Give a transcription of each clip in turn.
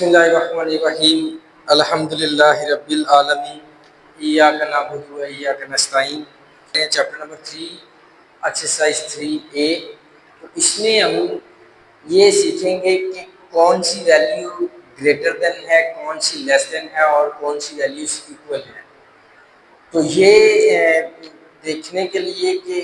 बिस्मिल्लाहिर्रहमानिर्रहीम अल्हम्दुलिल्लाहि रब्बिल आलमीन इय्याका नअबुदु व इय्याका नस्तईन। Chapter number 3 exercise 3A। तो इसमें हम ये सीखेंगे कि कौन सी वैल्यू ग्रेटर देन है, कौन सी लेस देन है और कौन सी वैल्यूज इक्वल है। तो ये देखने के लिए कि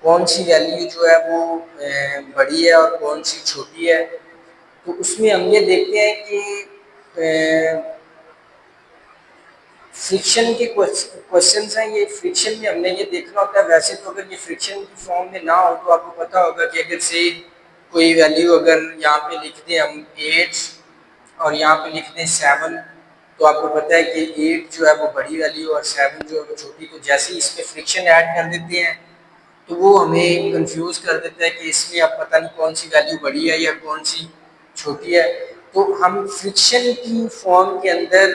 कौन सी वैल्यू जो है वो बड़ी है और कौन सी छोटी है, तो उसमें हम ये देखते हैं कि फ्रिक्शन के क्वेश्चंस हैं। ये फ्रिक्शन में हमने ये देखना होता है। वैसे तो अगर ये फ्रिक्शन की फॉर्म में ना हो तो आपको पता होगा कि अगर से कोई वैल्यू अगर यहाँ पे लिख दें हम 8 और यहाँ पे लिख दें 7, तो आपको पता है कि 8 जो है वो बड़ी वैल्यू और 7 जो है वो छोटी। तो जैसे ही इसमें फ्रिक्शन ऐड कर देते हैं तो वो हमें कंफ्यूज कर देता है कि इसमें अब पता नहीं कौन सी वैल्यू बड़ी है या कौन सी छोटी है। तो हम फ्रिक्शन की फॉर्म के अंदर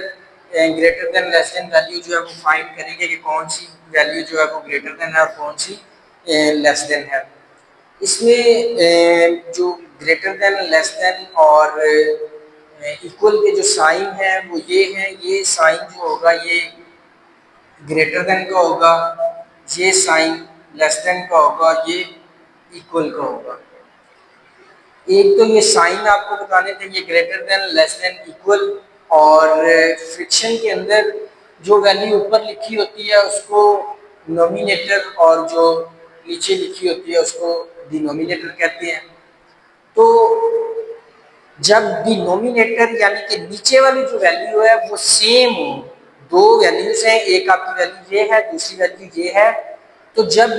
greater than less than value जो है वो फाइंड करेंगे कि कौन सी वैल्यू जो है वो ग्रेटर देन है और कौन सी लेस देन है। इसमें जो ग्रेटर देन लेस देन और इक्वल के जो साइन है वो ये है। ये साइन जो होगा ये ग्रेटर देन का होगा, ये साइन लेस देन का होगा, ये इक्वल का होगा। एक तो ये साइन आपको बताने थे, ये greater than less than equal. और फ्रिक्शन के अंदर जो वैल्यू ऊपर लिखी होती है उसको नोमिनेटर और जो नीचे लिखी होती है उसको डिनोमिनेटर कहते हैं। तो जब डिनोमिनेटर यानी कि नीचे वाली जो वैल्यू है वो सेम हो, दो वैल्यूज हैं, एक आपकी वैल्यू ये है, दूसरी वैल्यू ये है, तो जब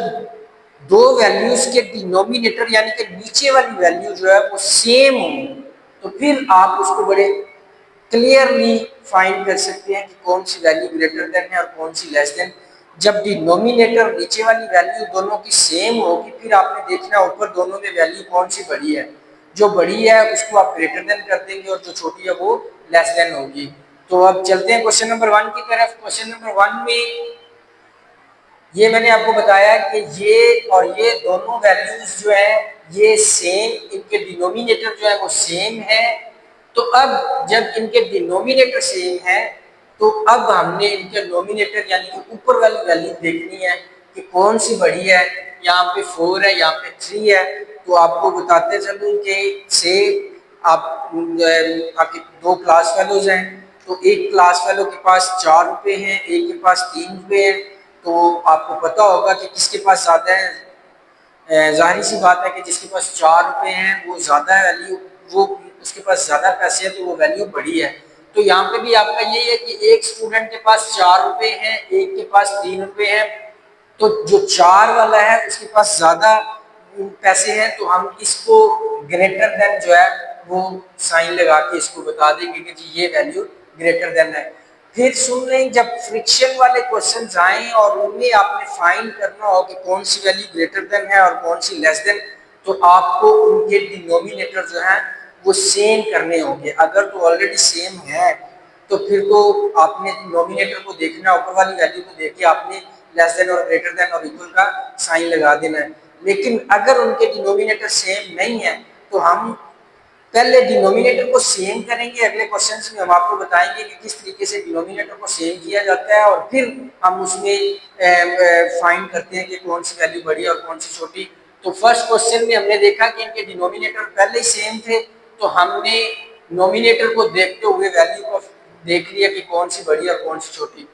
दो वैल्यूज के डिनोमिनेटर यानी कि नीचे वाली वैल्यू जो है वो सेम हो तो फिर आप उसको बड़े क्लियरली फाइंड कर सकते हैं कि कौन सी वैल्यू ग्रेटर देन है और कौन सी लेस देन। जब डिनोमिनेटर नीचे वाली वैल्यू दोनों की सेम होगी फिर आपने देखना ऊपर दोनों में वैल्यू कौन सी बड़ी है। जो बड़ी है उसको आप ग्रेटर देन कर देंगे और जो छोटी है वो लेस देन होगी। तो अब चलते हैं क्वेश्चन नंबर 1 की तरफ। क्वेश्चन नंबर 1 में ये मैंने आपको बताया कि ये और ये दोनों वैल्यूज जो है ये सेम, इनके डिनोमिनेटर जो है वो सेम है। तो अब जब इनके डिनोमिनेटर सेम है तो अब हमने इनके नोमिनेटर यानी कि ऊपर वाली वैल्यू देखनी है कि कौन सी बड़ी है। यहाँ पे 4 है, यहाँ पे 3 है। तो आपको बताते चलूँ कि से आप आपके दो क्लास फेलोज हैं, तो एक क्लास फेलो के पास 4 रुपये हैं, एक के पास 3 रुपये हैं। तो आपको पता होगा कि किसके पास ज़्यादा है। जाहिर सी बात है कि जिसके पास 4 रुपये हैं वो ज़्यादा वैल्यू, वो उसके पास ज़्यादा पैसे हैं तो वो वैल्यू बड़ी है। तो यहाँ पे भी आपका ये है कि एक स्टूडेंट के पास 4 रुपये हैं, एक के पास 3 रुपये हैं। तो जो 4 वाला है उसके पास ज़्यादा पैसे हैं तो हम इसको ग्रेटर देन जो है वो साइन लगा के इसको बता देंगे कि जी ये वैल्यू ग्रेटर देन है। फिर सुन लें, जब फ्रिक्शन वाले क्वेश्चन आए और उनमें आपने फाइंड करना हो कि कौन सी वैल्यू ग्रेटर देन है और कौन सी लेस देन, तो आपको उनके डिनोमिनेटर जो है वो सेम करने होंगे। अगर तो ऑलरेडी सेम है तो फिर तो आपने डिनोमिनेटर को देखना, ऊपर वाली वैल्यू को देख के आपने लेस देन और ग्रेटर देन और इक्वल का साइन लगा देना है। लेकिन अगर उनके डिनोमिनेटर सेम नहीं है तो हम पहले डिनोमिनेटर को सेम करेंगे। अगले क्वेश्चंस में हम आपको बताएंगे कि किस तरीके से डिनोमिनेटर को सेम किया जाता है और फिर हम उसमें फाइंड करते हैं कि कौन सी वैल्यू बड़ी है और कौन सी छोटी। तो फर्स्ट क्वेश्चन में हमने देखा कि इनके डिनोमिनेटर पहले ही सेम थे, तो हमने नोमिनेटर को देखते हुए वैल्यू को देख लिया कि कौन सी बड़ी और कौन सी छोटी।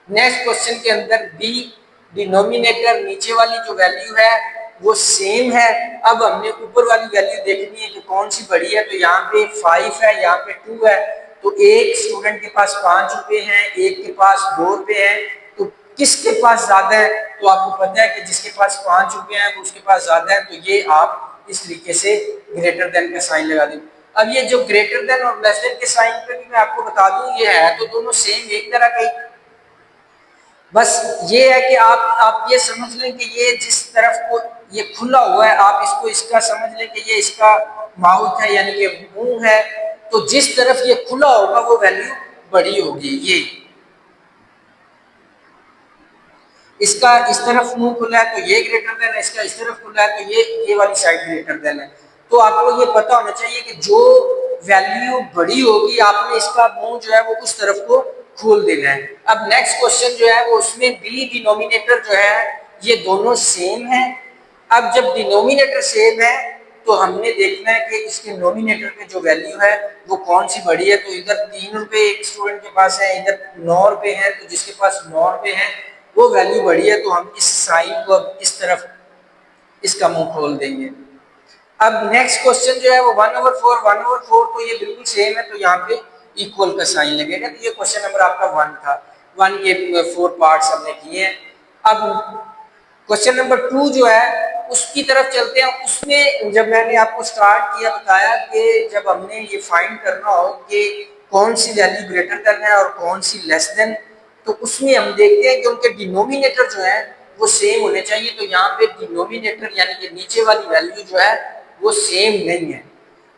नेक्स्ट क्वेश्चन के अंदर बी, डिनोमिनेटर नीचे वाली जो वैल्यू है वो सेम है। अब हमने ऊपर वाली वैल्यू देखनी है कि कौन सी बड़ी है। तो यहाँ पे 5 है, यहाँ पे 2 है। तो एक स्टूडेंट के पास 5 रुपये हैं, एक के पास 2 रुपये हैं। तो किसके पास ज्यादा है? तो आपको पता है कि जिसके पास 5 रुपये हैं वो उसके पास ज्यादा है। तो ये आप इस तरीके से ग्रेटर देन का साइन लगा दें। अब ये जो ग्रेटर देन और लेस देन के साइन पे भी मैं आपको बता दूं, ये है तो दोनों सेम एक तरह का ही। बस ये है कि आप ये समझ लें कि ये जिस तरफ को ये खुला हुआ है आप इसको इसका समझ लें कि ये इसका माउथ है यानी कि मुंह है। तो जिस तरफ ये खुला होगा वो वैल्यू बड़ी होगी। ये इसका इस तरफ मुंह खुला है तो ये ग्रेटर देन है, इसका इस तरफ खुला है तो ये वाली साइड ग्रेटर देन है। तो आपको ये पता होना चाहिए कि जो वैल्यू बड़ी होगी, आपने इसका मुंह जो है वो उस तरफ को खोल देना है। अब नेक्स्ट क्वेश्चन जो है वो उसमें बी डिनोमिनेटर जो है ये दोनों सेम है। अब जब डिनोमिनेटर सेम है तो हमने देखना है कि इसके नोमिनेटर पे जो वैल्यू है वो कौन सी बड़ी है। तो इधर 3 रुपए एक स्टूडेंट के पास है, इधर 9 रुपए है, तो जिसके पास 9 रुपए है वो वैल्यू बड़ी है, तो हम इस साइन को अब इस तरफ इसका मुंह खोल देंगे। अब नेक्स्ट क्वेश्चन जो है वो 1/4, 1/4 तो ये बिल्कुल सेम है, तो यहाँ पे इक्वल का साइन लगेगा। तो ये क्वेश्चन नंबर आपका 1 था। 1 के 4 पार्ट्स हमने किए हैं। अब क्वेश्चन नंबर 2 जो है उसकी तरफ चलते हैं। उसमें जब मैंने आपको स्टार्ट किया बताया कि जब हमने ये फाइंड करना हो कि कौन सी वैल्यू ग्रेटर देन है और कौन सी लेस देन, तो उसमें हम देखते हैं कि उनके डिनोमिनेटर जो है वो सेम होने चाहिए। तो यहाँ पे डिनोमिनेटर यानी कि नीचे वाली वैल्यू जो है वो सेम नहीं है।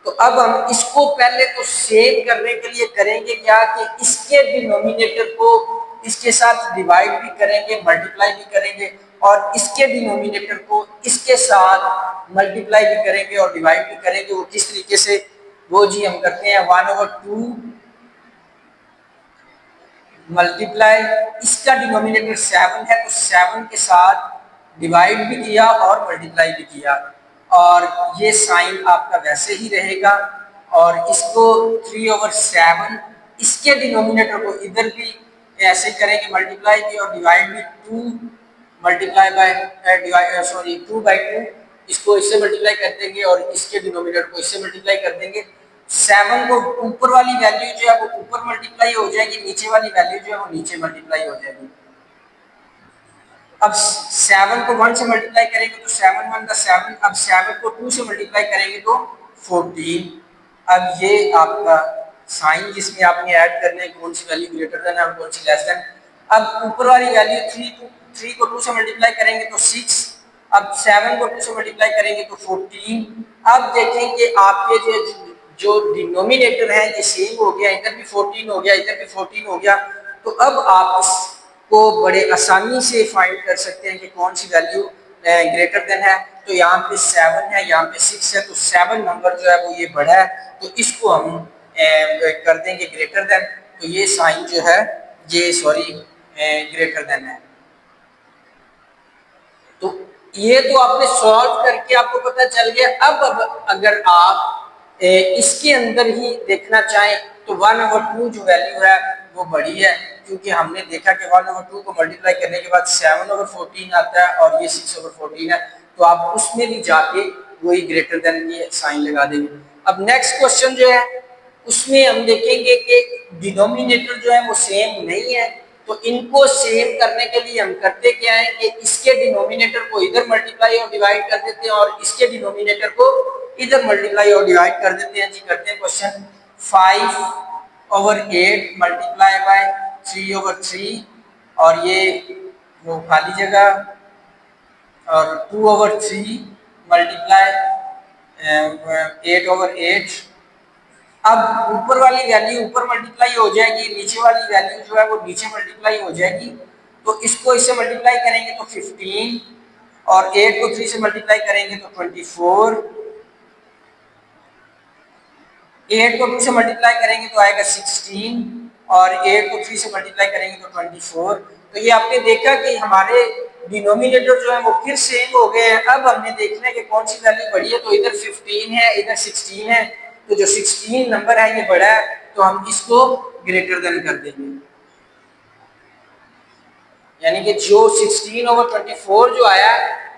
तो अब हम इसको पहले तो सेम करने के लिए करेंगे क्या कि इसके डिनोमिनेटर को इसके साथ डिवाइड भी करेंगे, मल्टीप्लाई भी करेंगे, और इसके डिनोमिनेटर को इसके साथ मल्टीप्लाई भी करेंगे और डिवाइड भी करेंगे। वो किस तरीके से, वो जी हम करते हैं 1/2 मल्टीप्लाई, इसका डिनोमिनेटर 7 है तो 7 के साथ डिवाइड भी किया और मल्टीप्लाई भी किया, और ये साइन आपका वैसे ही रहेगा। और इसको 3/7 इसके डिनोमिनेटर को इधर भी ऐसे करेंगे, मल्टीप्लाई भी और डिवाइड भी। 2 मल्टीप्लाई बाय डिवाइड 2/2 इसको इससे मल्टीप्लाई कर देंगे और इसके डिनोमिनेटर को इससे मल्टीप्लाई कर देंगे। 7 को ऊपर वाली वैल्यू जो है वो ऊपर मल्टीप्लाई हो जाएगी, नीचे वाली वैल्यू जो है वो नीचे मल्टीप्लाई हो जाएगी। अब 7 को 1 से मल्टीप्लाई करेंगे तो 7 1 7, अब 7 को 2 से मल्टीप्लाई करेंगे तो 14। अब ये आपका साइन जिसमें आपने ऐड करने हैं कौन सी वैल्यू ग्रेटर देन है और कौन सी लेस देन। अब ऊपर वाली वैल्यू 3 को 2 से मल्टीप्लाई करेंगे तो 6, अब 7 को 2 से मल्टीप्लाई करेंगे तो 14। अब देखेंगे आपके जो डिनोमिनेटर है ये सेम हो गया, इधर भी 14 हो गया, इधर भी 14 हो गया। तो अब आप इसको बड़े आसानी से फाइंड कर सकते हैं कि कौन सी वैल्यू ग्रेटर देन है। तो यहाँ पे 7 है, यहाँ पे 6 है, तो 7 नंबर जो है वो ये बड़ा है, तो इसको हम कर देंगे ग्रेटर देन। तो ये साइन जो है ये ग्रेटर देन है। तो ये तो आपने सॉल्व करके आपको पता चल गया। अब अगर आप इसके अंदर ही देखना चाहें तो 1/2 जो वैल्यू है वो बड़ी है, क्योंकि हमने देखा कि 1/2 को मल्टीप्लाई करने के बाद 7/14 आता है और ये 6/14 है, तो आप उसमें भी जाके वही ग्रेटर देन ये साइन लगा देंगे। अब नेक्स्ट क्वेश्चन जो है उसमें हम देखेंगे कि डिनोमिनेटर जो है वो सेम नहीं है, तो इनको सेम करने के लिए हम करते क्या है कि इसके डिनोमिनेटर को इधर मल्टीप्लाई और डिवाइड कर देते हैं और इसके डिनोमिनेटर को इधर मल्टीप्लाई और डिवाइड कर देते हैं। जी करते हैं क्वेश्चन 5/8 मल्टीप्लाई बाय 3/3, और ये वो खाली जगह, और 2/3 मल्टीप्लाई 8/8। अब ऊपर वाली वैल्यू ऊपर मल्टीप्लाई हो जाएगी, नीचे वाली वैल्यू जो है वो नीचे मल्टीप्लाई हो जाएगी। तो इसको इससे मल्टीप्लाई करेंगे तो 15, और 8 को 3 से मल्टीप्लाई करेंगे तो 24, 8 को 2 से मल्टीप्लाई करेंगे तो आएगा 16, और 8 को 3 से मल्टीप्लाई करेंगे तो 24। तो ये आपने देखा कि हमारे डिनोमिनेटर जो है वो फिर सेम हो गए हैं। अब हमने देखना है कि कौन सी वैल्यू बड़ी है, तो इधर 15 है, इधर 16 है, तो जो 16 नंबर है ये बड़ा है, तो हम इसको ग्रेटर देन कर देंगे। यानी कि जो 16/24 जो आया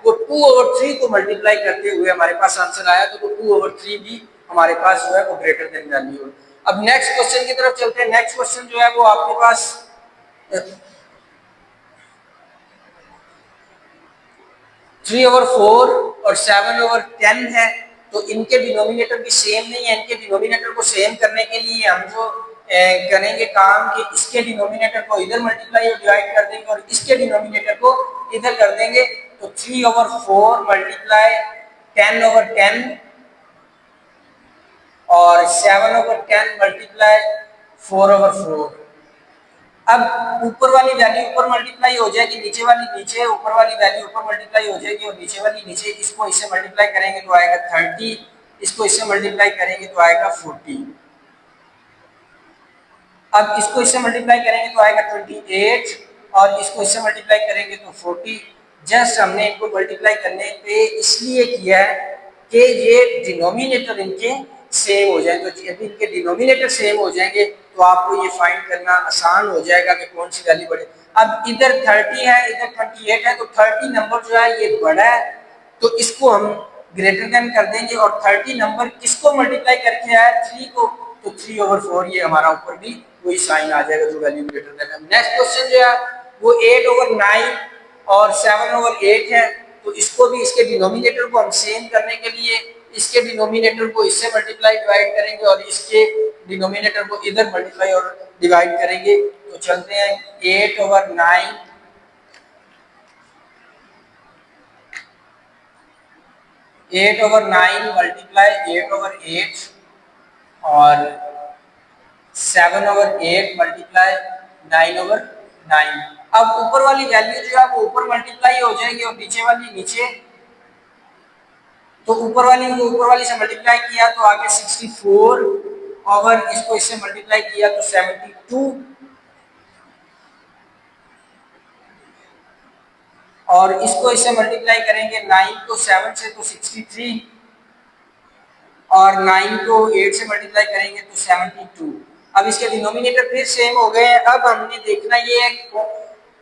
वो 2/3 को मल्टीप्लाई करते हुए हमारे पास आंसर आया, तो 2/3 भी हमारे पास जो है वो ग्रेटर देन वैल्यू है। अब नेक्स्ट क्वेश्चन की तरफ चलते हैं। नेक्स्ट क्वेश्चन जो है वो आपके पास 3/4 और 7/10 है, तो इनके डिनोमिनेटर भी सेम नहीं है। इनके डिनोमिनेटर को सेम करने के लिए हम जो करेंगे काम कि इसके डिनोमिनेटर को इधर मल्टीप्लाई और डिवाइड कर देंगे और इसके डिनोमिनेटर को इधर कर देंगे। तो 3/4 मल्टीप्लाई 10/10 और 7/10 मल्टीप्लाई 4/4। अब ऊपर वाली वैल्यू ऊपर मल्टीप्लाई हो जाएगी, नीचे वाली नीचे, ऊपर वाली वैल्यू ऊपर मल्टीप्लाई हो जाएगी और नीचे वाली नीचे। इसको इससे मल्टीप्लाई करेंगे तो आएगा 30, इसको इससे मल्टीप्लाई करेंगे तो आएगा 40। अब इसको इससे मल्टीप्लाई करेंगे तो आएगा 28 और इसको इससे मल्टीप्लाई करेंगे तो 40। जस्ट हमने इनको मल्टीप्लाई करने पे इसलिए किया है कि ये डिनोमिनेटर इनके सेम हो जाए। तो यदि इनके डिनोमिनेटर सेम हो जाएंगे तो आपको ये फाइंड करना आसान हो जाएगा कि कौन सी वैल्यू बड़ी। अब इधर 30 है, इधर 28 है, तो 30 नंबर जो है ये बड़ा है, तो इसको हम ग्रेटर देन कर देंगे। और 30 नंबर किसको मल्टीप्लाई करके आया, 3 को, तो 3/4 ये हमारा ऊपर भी वही साइन आ जाएगा जो वैल्यू ग्रेटर देन है। नेक्स्ट क्वेश्चन जो है वो 8/9 और 7/8 है, तो इसको भी इसके डिनोमिनेटर को हम सेम करने के लिए इसके डिनोमिनेटर को इससे मल्टीप्लाई डिवाइड करेंगे और इसके डिनोमिनेटर को इधर मल्टीप्लाई और डिवाइड करेंगे। तो चलते हैं 8/9 8/9 मल्टीप्लाई 8/8 और 7/8 मल्टीप्लाई 9/9। अब ऊपर वाली वैल्यू जो है वो ऊपर मल्टीप्लाई हो जाएगी और नीचे वाली नीचे। तो ऊपर वाली को ऊपर वाली से मल्टीप्लाई किया तो आगे 64 और इसको इससे मल्टीप्लाई किया तो 72 और इसको इससे मल्टीप्लाई करेंगे 9 को 7 से तो 63 और 9 को 8 से मल्टीप्लाई करेंगे तो 72। अब इसके डिनोमिनेटर फिर सेम हो गए हैं। अब हमने देखना ये है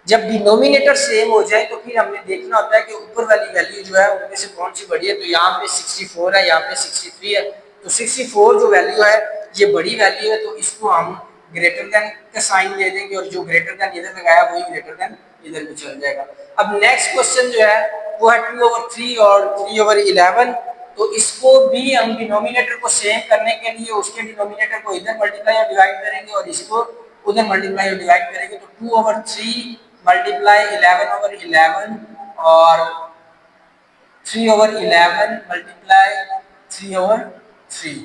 जब डिनोमिनेटर सेम हो जाए तो फिर हमने देखना होता है कि ऊपर वाली वैल्यू जो है उनमें से कौन सी बड़ी है। तो यहाँ पे 64 है, यहाँ पे 63 है, तो 64 जो वैल्यू है ये बड़ी वैल्यू है, तो इसको हम ग्रेटर देन का साइन दे देंगे और जो ग्रेटर देन इधर लगाया वही ग्रेटर देन इधर भी चल जाएगा। अब नेक्स्ट क्वेश्चन जो है वो है 2/3 और 3/11। तो इसको भी हम डिनोमिनेटर को सेम करने के लिए उसके डिनोमिनेटर को इधर मल्टीप्लाई और डिवाइड करेंगे और इसको उधर मल्टीप्लाई और डिवाइड करेंगे। तो 2/3 मल्टीप्लाई 11/11 और 3/11 मल्टीप्लाई 3/3।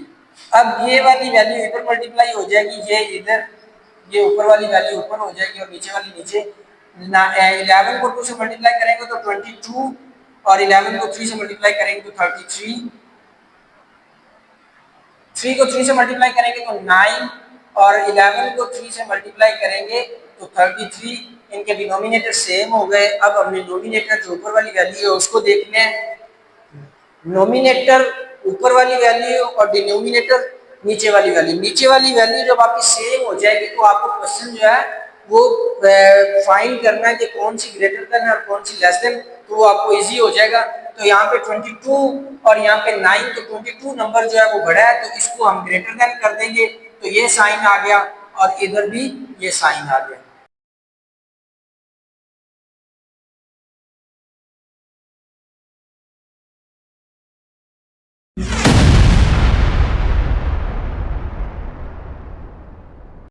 अब ये वाली वैल्यू इधर मल्टीप्लाई हो जाएगी, ये इधर, ये ऊपर वाली वैल्यू ऊपर हो जाएगी और नीचे वाली नीचे। 11 को 2 से मल्टीप्लाई करेंगे तो 22 और 11 को 3 से मल्टीप्लाई करेंगे तो 33। 3 को 3 से मल्टीप्लाई करेंगे तो 9 और 11 को 3 से मल्टीप्लाई करेंगे तो 33। इनके डिनोमिनेटर सेम हो गए। अब हमने डिनोमिनेटर जो ऊपर वाली वैल्यू है उसको देखने हैं। नोमिनेटर ऊपर वाली वैल्यू और डिनोमिनेटर नीचे वाली वैल्यू। नीचे वाली वैल्यू जब आपकी सेम हो जाएगी तो आपको क्वेश्चन जो है वो फाइंड करना है कि कौन सी ग्रेटर देन है और कौन सी लेस देन, तो वो आपको इजी हो जाएगा। तो यहाँ पे 22 और यहाँ पे 9, तो 22 नंबर जो है वो बड़ा है, तो इसको हम ग्रेटर देन कर देंगे तो ये साइन आ गया और इधर भी ये साइन आ गया।